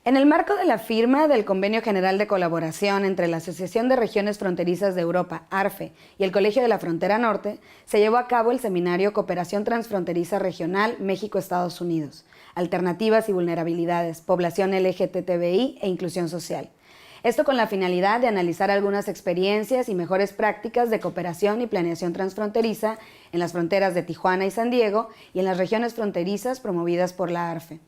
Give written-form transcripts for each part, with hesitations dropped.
En el marco de la firma del Convenio General de Colaboración entre la Asociación de Regiones Fronterizas de Europa, ARFE, y el Colegio de la Frontera Norte, se llevó a cabo el seminario Cooperación Transfronteriza Regional México-Estados Unidos, Alternativas y Vulnerabilidades, Población LGTBI e Inclusión Social. Esto con la finalidad de analizar algunas experiencias y mejores prácticas de cooperación y planeación transfronteriza en las fronteras de Tijuana y San Diego y en las regiones fronterizas promovidas por la ARFE.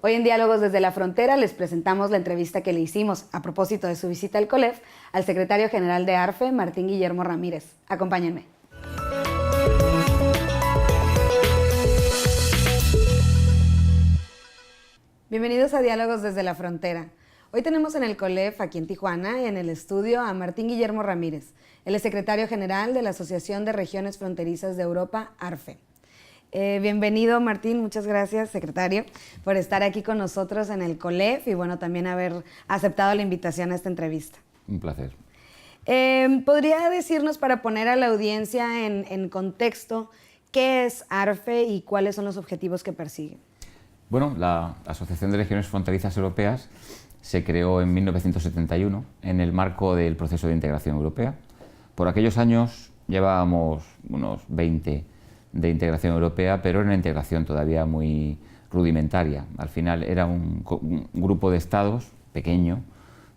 Hoy en Diálogos desde la Frontera les presentamos la entrevista que le hicimos a propósito de su visita al COLEF al secretario general de ARFE, Martín Guillermo Ramírez. Acompáñenme. Bienvenidos a Diálogos desde la Frontera. Hoy tenemos en el COLEF, aquí en Tijuana, en el estudio, a Martín Guillermo Ramírez. Él es secretario general de la Asociación de Regiones Fronterizas de Europa, ARFE. Bienvenido, Martín, muchas gracias, secretario, por estar aquí con nosotros en el COLEF y bueno, también haber aceptado la invitación a esta entrevista. Un placer. ¿Podría decirnos, para poner a la audiencia en contexto, qué es ARFE y cuáles son los objetivos que persigue? Bueno, la Asociación de Regiones Fronterizas Europeas se creó en 1971 en el marco del proceso de integración europea. Por aquellos años llevábamos unos 20 de integración europea, pero era una integración todavía muy rudimentaria. Al final era un grupo de estados pequeño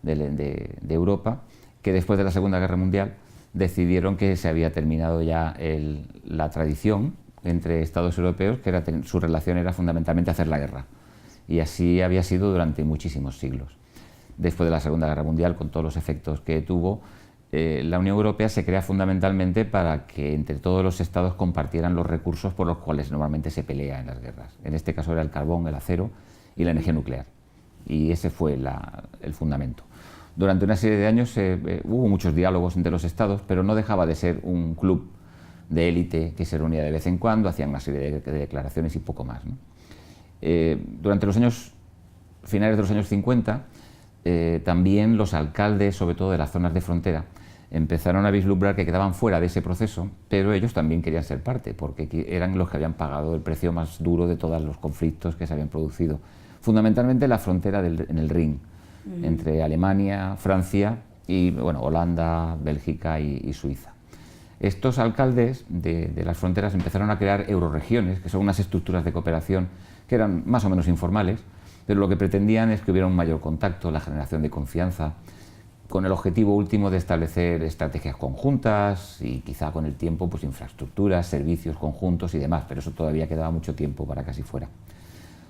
de Europa que después de la Segunda Guerra Mundial decidieron que se había terminado ya la tradición entre estados europeos, que su relación era fundamentalmente hacer la guerra. Y así había sido durante muchísimos siglos. Después de la Segunda Guerra Mundial, con todos los efectos que tuvo, la Unión Europea se crea fundamentalmente para que entre todos los estados compartieran los recursos por los cuales normalmente se pelea en las guerras. En este caso era el carbón, el acero y la energía nuclear. Y ese fue el fundamento. Durante una serie de años hubo muchos diálogos entre los estados, pero no dejaba de ser un club de élite que se reunía de vez en cuando, hacían una serie de declaraciones y poco más, ¿no? Durante los finales de los años 50, también los alcaldes, sobre todo de las zonas de frontera, empezaron a vislumbrar que quedaban fuera de ese proceso, pero ellos también querían ser parte, porque eran los que habían pagado el precio más duro de todos los conflictos que se habían producido. Fundamentalmente la frontera en el Rin, entre Alemania, Francia y bueno, Holanda, Bélgica y Suiza. Estos alcaldes de las fronteras empezaron a crear euroregiones, que son unas estructuras de cooperación que eran más o menos informales, pero lo que pretendían es que hubiera un mayor contacto, la generación de confianza, con el objetivo último de establecer estrategias conjuntas y quizá con el tiempo pues infraestructuras, servicios conjuntos y demás, pero eso todavía quedaba mucho tiempo para que así fuera.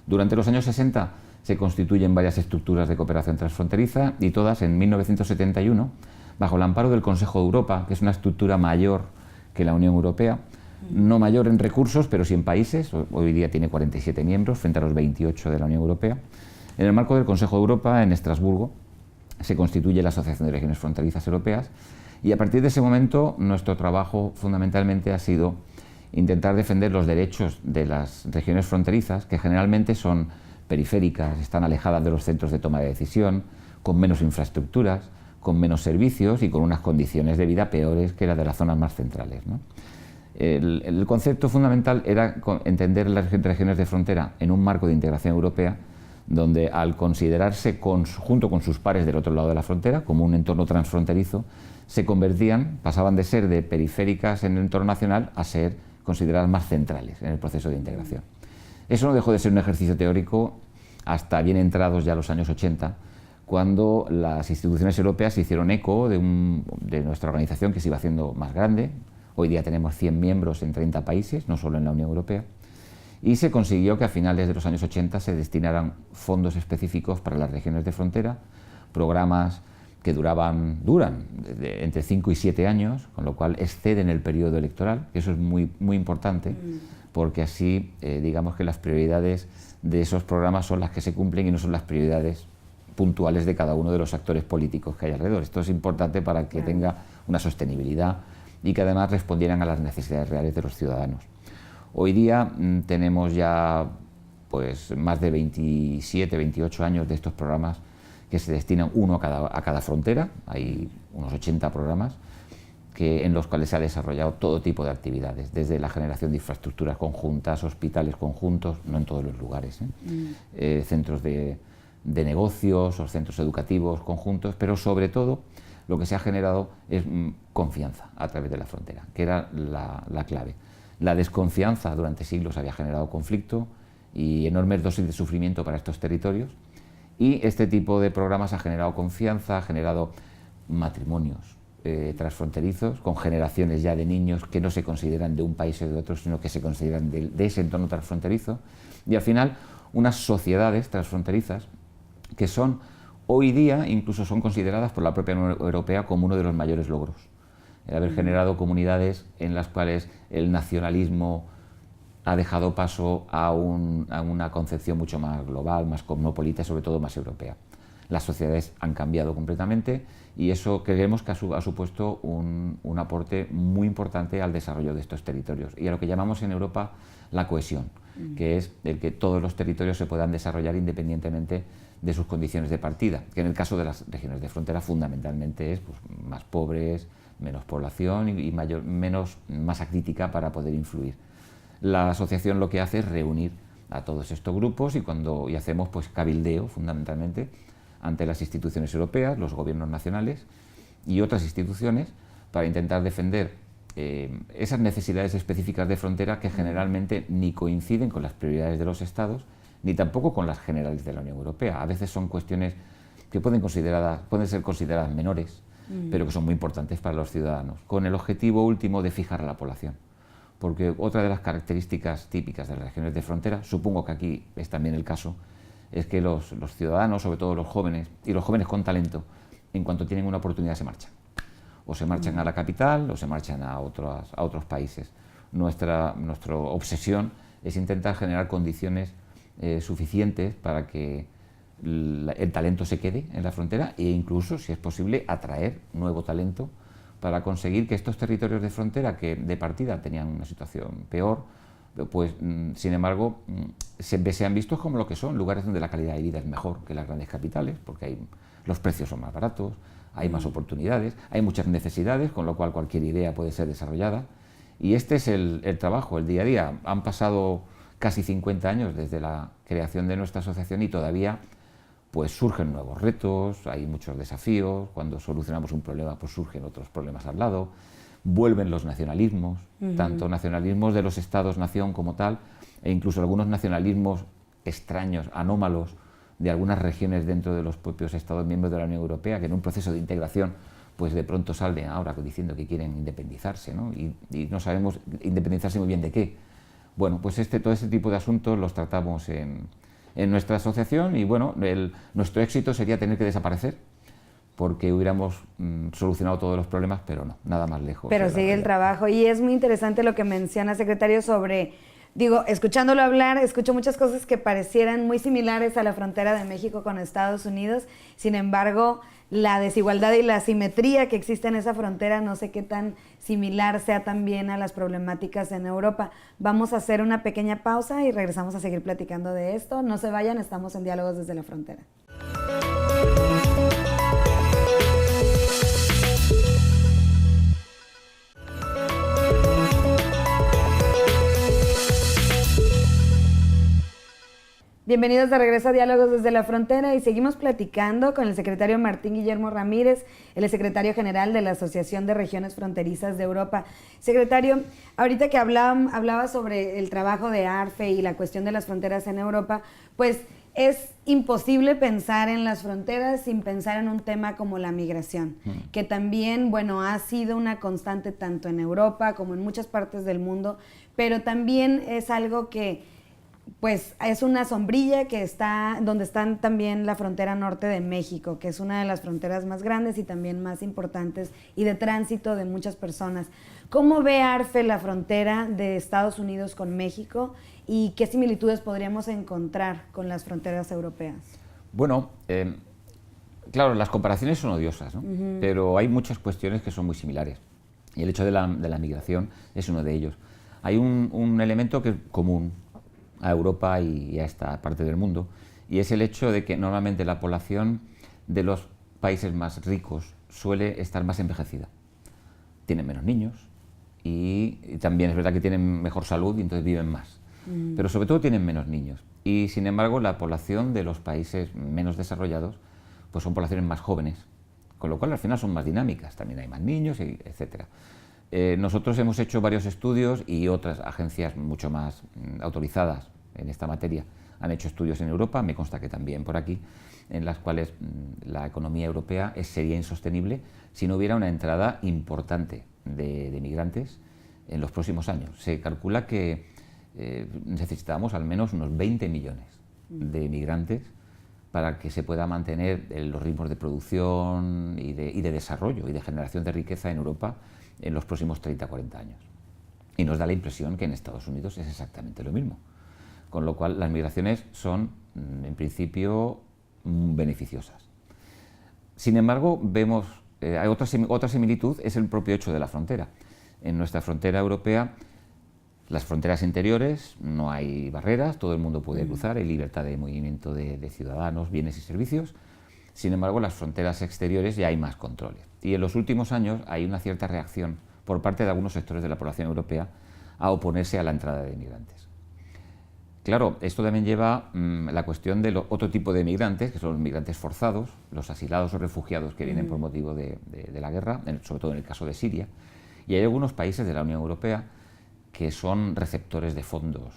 Durante los años 60 se constituyen varias estructuras de cooperación transfronteriza y todas en 1971 bajo el amparo del Consejo de Europa, que es una estructura mayor que la Unión Europea, no mayor en recursos, pero sí en países. Hoy día tiene 47 miembros frente a los 28 de la Unión Europea. En el marco del Consejo de Europa, en Estrasburgo, se constituye la Asociación de Regiones Fronterizas Europeas y a partir de ese momento nuestro trabajo fundamentalmente ha sido intentar defender los derechos de las regiones fronterizas, que generalmente son periféricas, están alejadas de los centros de toma de decisión, con menos infraestructuras, con menos servicios y con unas condiciones de vida peores que las de las zonas más centrales, ¿no? El concepto fundamental era entender las regiones de frontera en un marco de integración europea, donde al considerarse junto con sus pares del otro lado de la frontera, como un entorno transfronterizo, pasaban de ser de periféricas en el entorno nacional a ser consideradas más centrales en el proceso de integración. Eso no dejó de ser un ejercicio teórico hasta bien entrados ya los años 80, cuando las instituciones europeas se hicieron eco de nuestra organización, que se iba haciendo más grande. Hoy día tenemos 100 miembros en 30 países, no solo en la Unión Europea, y se consiguió que a finales de los años 80 se destinaran fondos específicos para las regiones de frontera, programas que duran entre 5 y 7 años, con lo cual exceden el periodo electoral, que eso es muy, muy importante, porque así digamos que las prioridades de esos programas son las que se cumplen y no son las prioridades puntuales de cada uno de los actores políticos que hay alrededor. Esto es importante para que tenga una sostenibilidad y que además respondieran a las necesidades reales de los ciudadanos. Hoy día tenemos ya pues, más de 27, 28 años de estos programas que se destinan uno a cada frontera. Hay unos 80 programas en los cuales se ha desarrollado todo tipo de actividades, desde la generación de infraestructuras conjuntas, hospitales conjuntos, no en todos los lugares, centros de de negocios o centros educativos conjuntos, pero sobre todo lo que se ha generado es confianza a través de la frontera, que era la clave. La desconfianza durante siglos había generado conflicto y enormes dosis de sufrimiento para estos territorios, y este tipo de programas ha generado confianza, ha generado matrimonios transfronterizos con generaciones ya de niños que no se consideran de un país o de otro, sino que se consideran de ese entorno transfronterizo, y al final unas sociedades transfronterizas que son hoy día incluso son consideradas por la propia Unión Europea como uno de los mayores logros, el haber generado comunidades en las cuales el nacionalismo ha dejado paso a una concepción mucho más global, más cosmopolita y sobre todo más europea. Las sociedades han cambiado completamente y eso creemos que ha supuesto un aporte muy importante al desarrollo de estos territorios y a lo que llamamos en Europa la cohesión, que es el que todos los territorios se puedan desarrollar independientemente de sus condiciones de partida, que en el caso de las regiones de frontera fundamentalmente es pues, más pobres, menos población y masa crítica para poder influir. La asociación lo que hace es reunir a todos estos grupos y hacemos pues cabildeo fundamentalmente ante las instituciones europeas, los gobiernos nacionales y otras instituciones para intentar defender esas necesidades específicas de frontera que generalmente ni coinciden con las prioridades de los Estados ni tampoco con las generales de la Unión Europea. A veces son cuestiones que pueden ser consideradas menores, pero que son muy importantes para los ciudadanos, con el objetivo último de fijar a la población. Porque otra de las características típicas de las regiones de frontera, supongo que aquí es también el caso, es que los ciudadanos, sobre todo los jóvenes, y los jóvenes con talento, en cuanto tienen una oportunidad se marchan. O se marchan a la capital o se marchan a otros países. Nuestra obsesión es intentar generar condiciones suficientes para que el talento se quede en la frontera e incluso, si es posible, atraer nuevo talento para conseguir que estos territorios de frontera que de partida tenían una situación peor, pues sin embargo sean vistos como lo que son, lugares donde la calidad de vida es mejor que las grandes capitales, porque los precios son más baratos, hay más oportunidades, hay muchas necesidades, con lo cual cualquier idea puede ser desarrollada. Y este es el trabajo, el día a día. Han pasado casi 50 años desde la creación de nuestra asociación y todavía pues surgen nuevos retos, hay muchos desafíos, cuando solucionamos un problema pues surgen otros problemas al lado, vuelven los nacionalismos, tanto nacionalismos de los estados-nación como tal, e incluso algunos nacionalismos extraños, anómalos, de algunas regiones dentro de los propios estados miembros de la Unión Europea, que en un proceso de integración pues de pronto salen ahora diciendo que quieren independizarse, ¿no? Y no sabemos independizarse muy bien de qué. Bueno, pues todo este tipo de asuntos los tratamos en nuestra asociación y bueno, nuestro éxito sería tener que desaparecer porque hubiéramos solucionado todos los problemas, pero no, nada más lejos. Pero sigue el trabajo y es muy interesante lo que menciona, secretario, sobre, escuchándolo hablar, escucho muchas cosas que parecieran muy similares a la frontera de México con Estados Unidos, sin embargo, la desigualdad y la asimetría que existe en esa frontera, no sé qué tan similar sea también a las problemáticas en Europa. Vamos a hacer una pequeña pausa y regresamos a seguir platicando de esto. No se vayan, estamos en Diálogos desde la Frontera. Bienvenidos de regreso a Diálogos desde la Frontera y seguimos platicando con el secretario Martín Guillermo Ramírez, el secretario general de la Asociación de Regiones Fronterizas de Europa. Secretario, ahorita que hablaba sobre el trabajo de ARFE y la cuestión de las fronteras en Europa, pues es imposible pensar en las fronteras sin pensar en un tema como la migración, que también, bueno, ha sido una constante tanto en Europa como en muchas partes del mundo, pero también es algo que pues es una sombrilla que está donde están también la frontera norte de México, que es una de las fronteras más grandes y también más importantes y de tránsito de muchas personas. ¿Cómo ve ARFE la frontera de Estados Unidos con México y qué similitudes podríamos encontrar con las fronteras europeas? Bueno, claro, las comparaciones son odiosas, ¿no? Pero hay muchas cuestiones que son muy similares y el hecho de la migración es uno de ellos. Hay un elemento que es común a Europa y a esta parte del mundo, y es el hecho de que normalmente la población de los países más ricos suele estar más envejecida. Tienen menos niños y también es verdad que tienen mejor salud y entonces viven más, pero sobre todo tienen menos niños. y sin embargo la población de los países menos desarrollados pues son poblaciones más jóvenes, con lo cual al final son más dinámicas, también hay más niños, etc. Nosotros hemos hecho varios estudios y otras agencias mucho más autorizadas en esta materia han hecho estudios en Europa, me consta que también por aquí, en las cuales la economía europea sería insostenible si no hubiera una entrada importante de migrantes en los próximos años. Se calcula que necesitamos al menos unos 20 millones de migrantes para que se pueda mantener los ritmos de producción y de desarrollo y de generación de riqueza en Europa en los próximos 30-40 años. Y nos da la impresión que en Estados Unidos es exactamente lo mismo. Con lo cual las migraciones son, en principio, beneficiosas. Sin embargo, vemos, hay otra similitud, es el propio hecho de la frontera. En nuestra frontera europea, las fronteras interiores, no hay barreras, todo el mundo puede cruzar, hay libertad de movimiento de ciudadanos, bienes y servicios. Sin embargo, las fronteras exteriores ya hay más controles. Y en los últimos años hay una cierta reacción por parte de algunos sectores de la población europea a oponerse a la entrada de inmigrantes. Claro, esto también lleva la cuestión de otro tipo de migrantes, que son los migrantes forzados, los asilados o refugiados que vienen por motivo de la guerra, sobre todo en el caso de Siria. Y hay algunos países de la Unión Europea que son receptores de fondos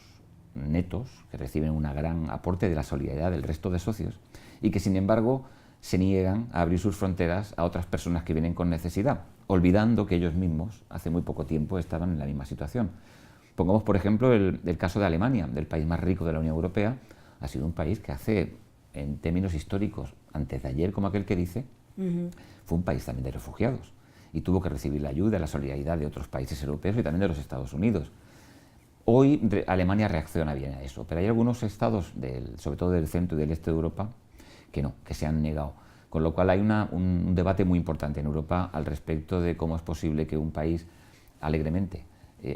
netos, que reciben un gran aporte de la solidaridad del resto de socios y que, sin embargo, se niegan a abrir sus fronteras a otras personas que vienen con necesidad, olvidando que ellos mismos, hace muy poco tiempo, estaban en la misma situación. Pongamos, por ejemplo, el caso de Alemania, del país más rico de la Unión Europea. Ha sido un país que hace, en términos históricos, antes de ayer, como aquel que dice, fue un país también de refugiados y tuvo que recibir la ayuda, la solidaridad de otros países europeos y también de los Estados Unidos. Hoy Alemania reacciona bien a eso, pero hay algunos estados, sobre todo del centro y del este de Europa, que no, que se han negado. Con lo cual hay un debate muy importante en Europa al respecto de cómo es posible que un país alegremente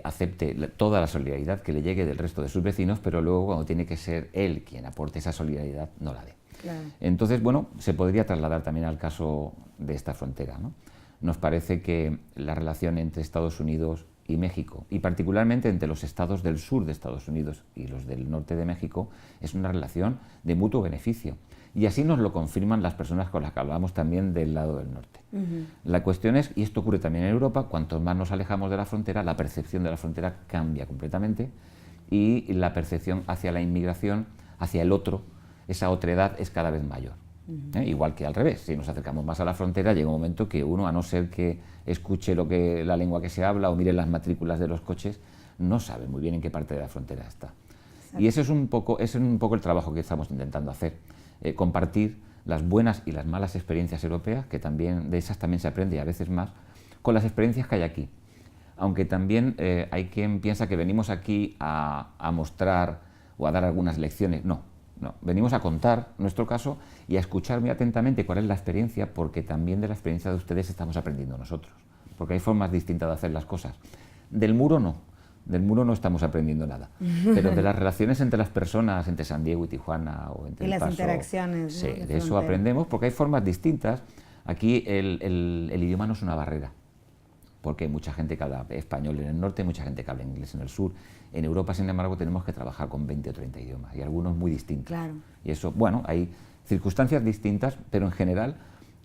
acepte toda la solidaridad que le llegue del resto de sus vecinos, pero luego cuando tiene que ser él quien aporte esa solidaridad, no la dé. Claro. Entonces, bueno, se podría trasladar también al caso de esta frontera, ¿no? Nos parece que la relación entre Estados Unidos y México, y particularmente entre los estados del sur de Estados Unidos y los del norte de México, es una relación de mutuo beneficio. Y así nos lo confirman las personas con las que hablamos también del lado del norte. La cuestión es, y esto ocurre también en Europa, cuanto más nos alejamos de la frontera, la percepción de la frontera cambia completamente y la percepción hacia la inmigración, hacia el otro, esa otredad es cada vez mayor. Igual que al revés, si nos acercamos más a la frontera, llega un momento que uno, a no ser que escuche la lengua que se habla o mire las matrículas de los coches, no sabe muy bien en qué parte de la frontera está. Exacto. Y ese es un poco el trabajo que estamos intentando hacer. Compartir las buenas y las malas experiencias europeas, que también de esas también se aprende y a veces más, con las experiencias que hay aquí. Aunque también hay quien piensa que venimos aquí a mostrar o a dar algunas lecciones. No, venimos a contar nuestro caso y a escuchar muy atentamente cuál es la experiencia, porque también de la experiencia de ustedes estamos aprendiendo nosotros, porque hay formas distintas de hacer las cosas. Del muro no estamos aprendiendo nada, pero de las relaciones entre las personas, entre San Diego y Tijuana o entre y El Paso, las interacciones, sí, ¿no? de eso aprendemos, porque hay formas distintas. Aquí el idioma no es una barrera, porque hay mucha gente que habla español en el norte, mucha gente que habla inglés en el sur. En Europa, sin embargo, tenemos que trabajar con 20 o 30 idiomas y algunos muy distintos. Claro. Y eso, bueno, hay circunstancias distintas, pero en general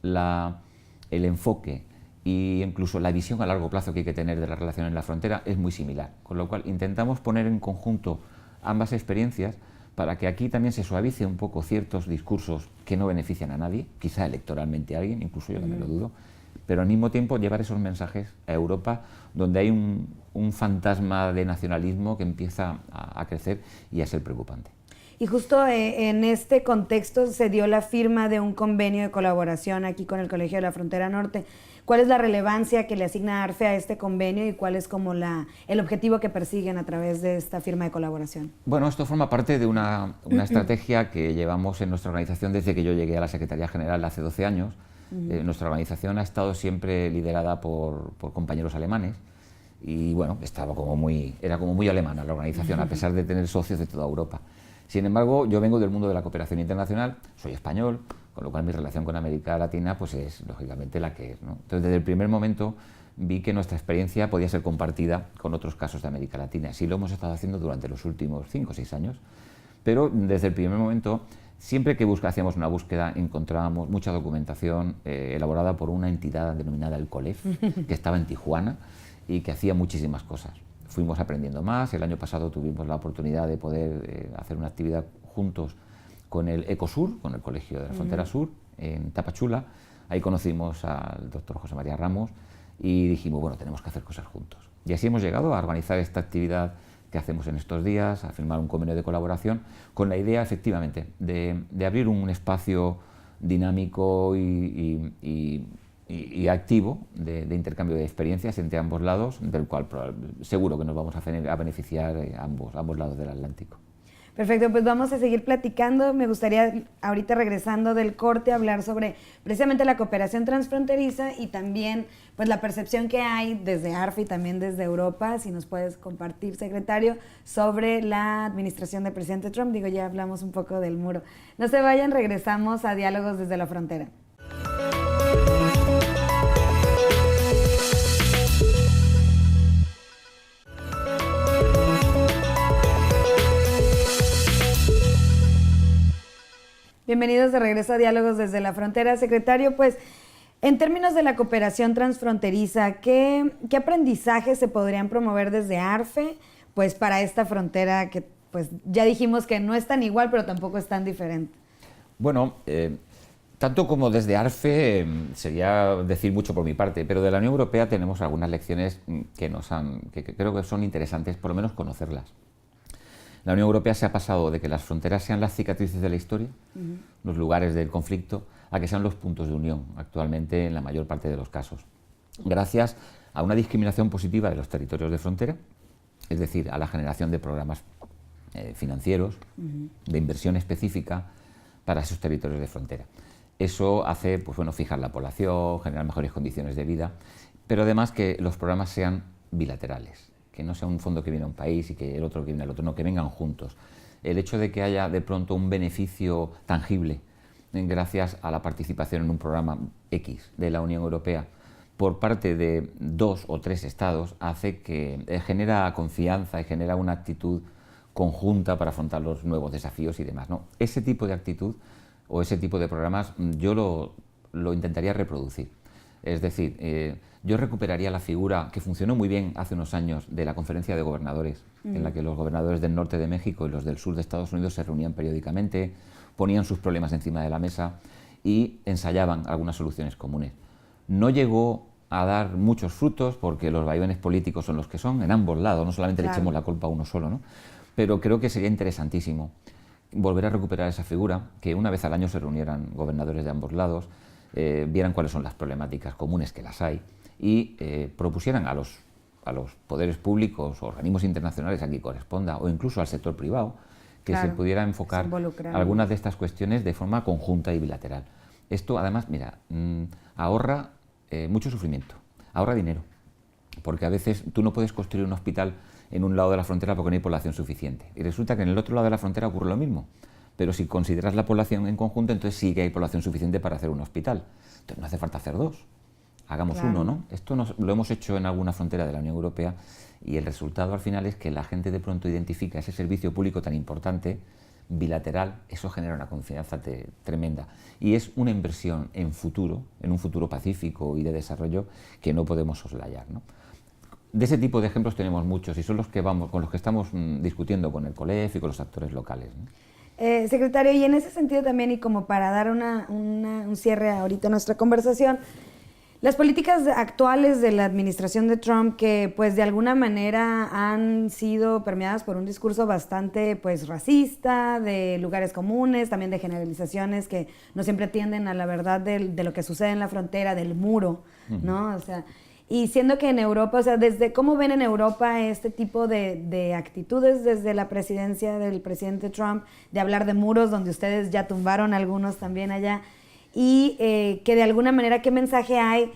el enfoque e incluso la visión a largo plazo que hay que tener de la relación en la frontera es muy similar, con lo cual intentamos poner en conjunto ambas experiencias para que aquí también se suavice un poco ciertos discursos que no benefician a nadie, quizá electoralmente a alguien, incluso yo también lo dudo, pero al mismo tiempo llevar esos mensajes a Europa, donde hay un fantasma de nacionalismo que empieza a crecer y a ser preocupante. Y justo en este contexto se dio la firma de un convenio de colaboración aquí con el Colegio de la Frontera Norte. ¿Cuál es la relevancia que le asigna ARFE a este convenio y cuál es como el objetivo que persiguen a través de esta firma de colaboración? Bueno, esto forma parte de una estrategia que llevamos en nuestra organización desde que yo llegué a la Secretaría General hace 12 años. Nuestra organización ha estado siempre liderada por compañeros alemanes y bueno, era como muy alemana la organización, a pesar de tener socios de toda Europa. Sin embargo, yo vengo del mundo de la cooperación internacional, soy español, con lo cual mi relación con América Latina pues es lógicamente la que es, ¿no? Entonces, desde el primer momento vi que nuestra experiencia podía ser compartida con otros casos de América Latina. Así lo hemos estado haciendo durante los últimos 5 o 6 años. Pero desde el primer momento, siempre que hacíamos una búsqueda, encontrábamos mucha documentación elaborada por una entidad denominada el COLEF, que estaba en Tijuana y que hacía muchísimas cosas. Fuimos aprendiendo más. El año pasado tuvimos la oportunidad de poder hacer una actividad juntos con el ECOSUR, con el Colegio de la Frontera Sur, en Tapachula. Ahí conocimos al doctor José María Ramos y dijimos, bueno, tenemos que hacer cosas juntos. Y así hemos llegado a organizar esta actividad que hacemos en estos días, a firmar un convenio de colaboración, con la idea, efectivamente, de abrir un espacio dinámico y activo de intercambio de experiencias entre ambos lados, del cual seguro que nos vamos a beneficiar ambos lados del Atlántico. Perfecto, pues vamos a seguir platicando. Me gustaría, ahorita regresando del corte, hablar sobre precisamente la cooperación transfronteriza y también pues la percepción que hay desde ARFE y también desde Europa. Si nos puedes compartir, secretario, sobre la administración del presidente Trump. Digo, ya hablamos un poco del muro. No se vayan, regresamos a Diálogos desde la Frontera. Bienvenidos de regreso a Diálogos desde la Frontera. Secretario, pues, en términos de la cooperación transfronteriza, ¿qué aprendizajes se podrían promover desde ARFE, pues, para esta frontera que, pues, ya dijimos que no es tan igual, pero tampoco es tan diferente? Bueno, tanto como desde ARFE, sería decir mucho por mi parte, pero de la Unión Europea tenemos algunas lecciones que creo que son interesantes, por lo menos conocerlas. La Unión Europea se ha pasado de que las fronteras sean las cicatrices de la historia, los lugares del conflicto, a que sean los puntos de unión, actualmente en la mayor parte de los casos. Gracias a una discriminación positiva de los territorios de frontera, es decir, a la generación de programas financieros, de inversión específica para esos territorios de frontera. Eso hace, pues bueno, fijar la población, generar mejores condiciones de vida, pero además que los programas sean bilaterales, que no sea un fondo que viene a un país y que el otro que viene al otro, no, que vengan juntos. El hecho de que haya de pronto un beneficio tangible gracias a la participación en un programa X de la Unión Europea por parte de 2 o 3 estados hace que genera confianza y genera una actitud conjunta para afrontar los nuevos desafíos y demás, ¿no? Ese tipo de actitud o ese tipo de programas yo lo intentaría reproducir. Es decir, yo recuperaría la figura que funcionó muy bien hace unos años de la conferencia de gobernadores, en la que los gobernadores del norte de México y los del sur de Estados Unidos se reunían periódicamente, ponían sus problemas encima de la mesa y ensayaban algunas soluciones comunes. No llegó a dar muchos frutos porque los vaivenes políticos son los que son, en ambos lados, no solamente le echemos la culpa a uno solo, ¿no? Pero creo que sería interesantísimo volver a recuperar esa figura, que una vez al año se reunieran gobernadores de ambos lados, vieran cuáles son las problemáticas comunes, que las hay, y propusieran a los poderes públicos o organismos internacionales a quien corresponda, o incluso al sector privado, que se pudiera enfocar algunas de estas cuestiones de forma conjunta y bilateral. Esto, además, mira, ahorra mucho sufrimiento, ahorra dinero, porque a veces tú no puedes construir un hospital en un lado de la frontera porque no hay población suficiente, y resulta que en el otro lado de la frontera ocurre lo mismo. Pero si consideras la población en conjunto, entonces sí que hay población suficiente para hacer un hospital. Entonces no hace falta hacer 2, hagamos uno, ¿no? Esto lo hemos hecho en alguna frontera de la Unión Europea y el resultado al final es que la gente de pronto identifica ese servicio público tan importante, bilateral, eso genera una confianza tremenda. Y es una inversión en futuro, en un futuro pacífico y de desarrollo que no podemos soslayar, ¿no? De ese tipo de ejemplos tenemos muchos y son los que con los que estamos discutiendo con el COLEF y con los actores locales, ¿no? Secretario, y en ese sentido también, y como para dar un cierre ahorita a nuestra conversación, las políticas actuales de la administración de Trump, que pues de alguna manera han sido permeadas por un discurso bastante pues racista, de lugares comunes, también de generalizaciones que no siempre atienden a la verdad de lo que sucede en la frontera, del muro, ¿no? O sea, y siendo que en Europa, o sea, ¿cómo ven en Europa este tipo de actitudes desde la presidencia del presidente Trump, de hablar de muros, donde ustedes ya tumbaron algunos también allá, y que de alguna manera, ¿qué mensaje hay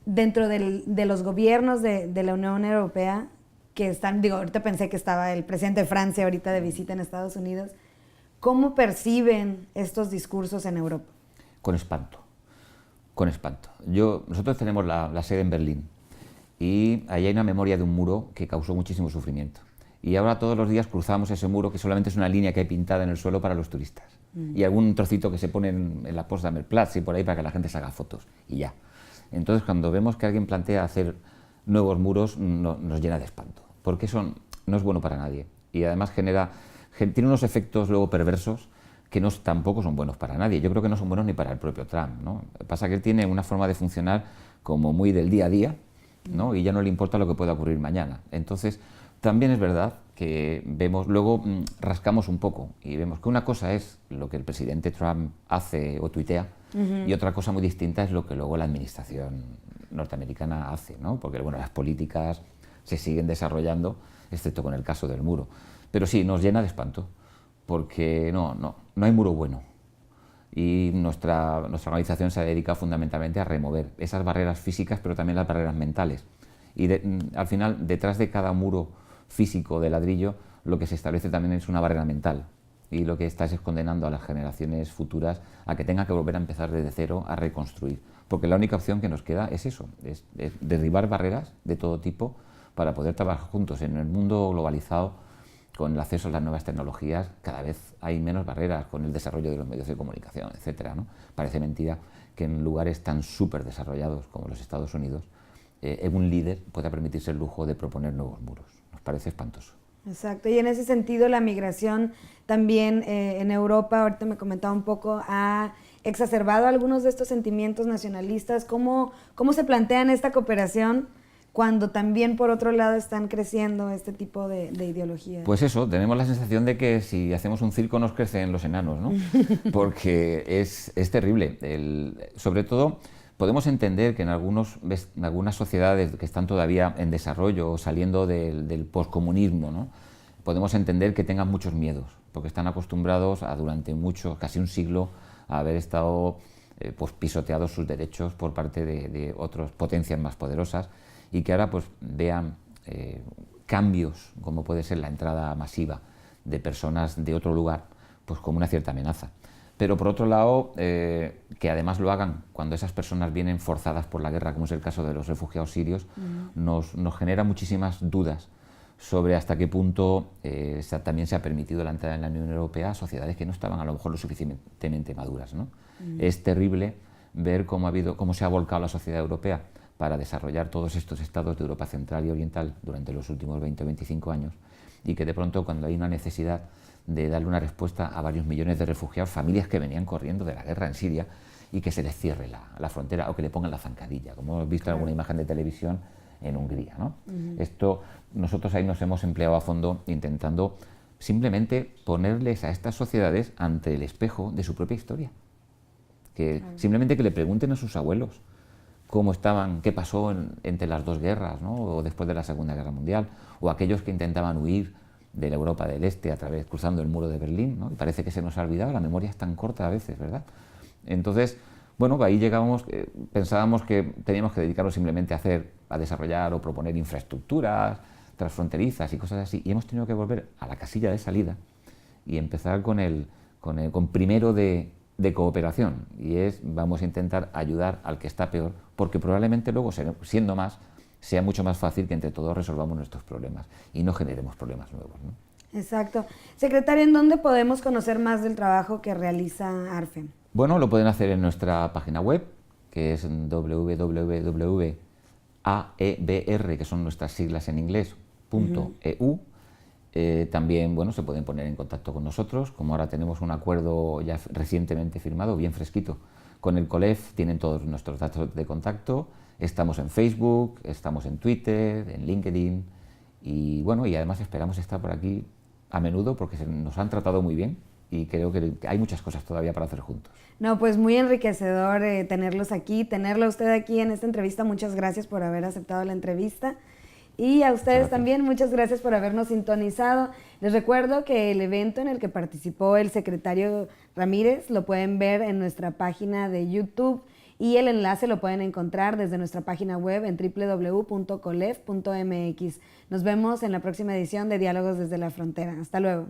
dentro de los gobiernos de la Unión Europea que están, digo, ahorita pensé que estaba el presidente de Francia ahorita de visita en Estados Unidos, ¿cómo perciben estos discursos en Europa? Con espanto. Con espanto. Nosotros tenemos la sede en Berlín y ahí hay una memoria de un muro que causó muchísimo sufrimiento. Y ahora todos los días cruzamos ese muro que solamente es una línea que hay pintada en el suelo para los turistas. Y algún trocito que se pone en la Potsdamer Platz y por ahí para que la gente se haga fotos. Y ya. Entonces, cuando vemos que alguien plantea hacer nuevos muros, nos llena de espanto. Porque eso no es bueno para nadie. Y además tiene unos efectos luego perversos que tampoco son buenos para nadie. Yo creo que no son buenos ni para el propio Trump, ¿no? Pasa que él tiene una forma de funcionar como muy del día a día, ¿no? Y ya no le importa lo que pueda ocurrir mañana. Entonces, también es verdad que luego rascamos un poco y vemos que una cosa es lo que el presidente Trump hace o tuitea y otra cosa muy distinta es lo que luego la administración norteamericana hace, ¿no? Porque bueno, las políticas se siguen desarrollando, excepto con el caso del muro. Pero sí, nos llena de espanto, porque no hay muro bueno. Y nuestra organización se dedica fundamentalmente a remover esas barreras físicas, pero también las barreras mentales. Y al final, detrás de cada muro físico de ladrillo, lo que se establece también es una barrera mental. Y lo que estás es condenando a las generaciones futuras a que tengan que volver a empezar desde cero, a reconstruir. Porque la única opción que nos queda es eso, es derribar barreras de todo tipo para poder trabajar juntos. En el mundo globalizado, con el acceso a las nuevas tecnologías, cada vez hay menos barreras con el desarrollo de los medios de comunicación, etcétera, ¿no? Parece mentira que en lugares tan súper desarrollados como los Estados Unidos, un líder pueda permitirse el lujo de proponer nuevos muros. Nos parece espantoso. Exacto, y en ese sentido la migración también en Europa, ahorita me comentaba un poco, ha exacerbado algunos de estos sentimientos nacionalistas. ¿Cómo se plantean esta cooperación cuando también por otro lado están creciendo este tipo de ideologías? Pues eso, tenemos la sensación de que si hacemos un circo nos crecen los enanos, ¿no? Porque es terrible. Sobre todo, podemos entender que en algunas sociedades que están todavía en desarrollo o saliendo del poscomunismo, ¿no? Podemos entender que tengan muchos miedos, porque están acostumbrados durante casi un siglo, a haber estado pues pisoteados sus derechos por parte de otras potencias más poderosas, y que ahora pues vean cambios, como puede ser la entrada masiva de personas de otro lugar, pues como una cierta amenaza. Pero por otro lado, que además lo hagan cuando esas personas vienen forzadas por la guerra, como es el caso de los refugiados sirios, nos genera muchísimas dudas sobre hasta qué punto también se ha permitido la entrada en la Unión Europea a sociedades que no estaban a lo mejor lo suficientemente maduras, ¿no? Es terrible ver cómo se ha volcado la sociedad europea para desarrollar todos estos estados de Europa Central y Oriental durante los últimos 20 o 25 años, y que de pronto, cuando hay una necesidad de darle una respuesta a varios millones de refugiados, familias que venían corriendo de la guerra en Siria, y que se les cierre la frontera o que le pongan la zancadilla, como hemos visto en alguna imagen de televisión en Hungría, ¿no? Esto, nosotros ahí nos hemos empleado a fondo intentando simplemente ponerles a estas sociedades ante el espejo de su propia historia. Simplemente que le pregunten a sus abuelos cómo estaban, qué pasó entre las dos guerras, ¿no? O después de la Segunda Guerra Mundial, o aquellos que intentaban huir de la Europa del Este cruzando el muro de Berlín, ¿no? Y parece que se nos ha olvidado, la memoria es tan corta a veces, ¿verdad? Entonces, bueno, ahí llegábamos, pensábamos que teníamos que dedicarnos simplemente a desarrollar o proponer infraestructuras transfronterizas y cosas así, y hemos tenido que volver a la casilla de salida y empezar con primero de cooperación, y vamos a intentar ayudar al que está peor, porque probablemente luego, siendo más, sea mucho más fácil que entre todos resolvamos nuestros problemas y no generemos problemas nuevos, ¿no? Exacto. Secretario, ¿en dónde podemos conocer más del trabajo que realiza ARFE? Bueno, lo pueden hacer en nuestra página web, que es www.aebr, que son nuestras siglas en inglés, .eu. También, bueno, se pueden poner en contacto con nosotros, como ahora tenemos un acuerdo ya recientemente firmado, bien fresquito, con el COLEF, tienen todos nuestros datos de contacto. Estamos en Facebook, estamos en Twitter, en LinkedIn, y bueno, y además esperamos estar por aquí a menudo porque nos han tratado muy bien y creo que hay muchas cosas todavía para hacer juntos. No, pues muy enriquecedor tenerlos aquí, tenerlo a usted aquí en esta entrevista. Muchas gracias por haber aceptado la entrevista. Y a ustedes también, muchas gracias por habernos sintonizado. Les recuerdo que el evento en el que participó el secretario Ramírez lo pueden ver en nuestra página de YouTube, y el enlace lo pueden encontrar desde nuestra página web en www.colef.mx. Nos vemos en la próxima edición de Diálogos desde la Frontera. Hasta luego.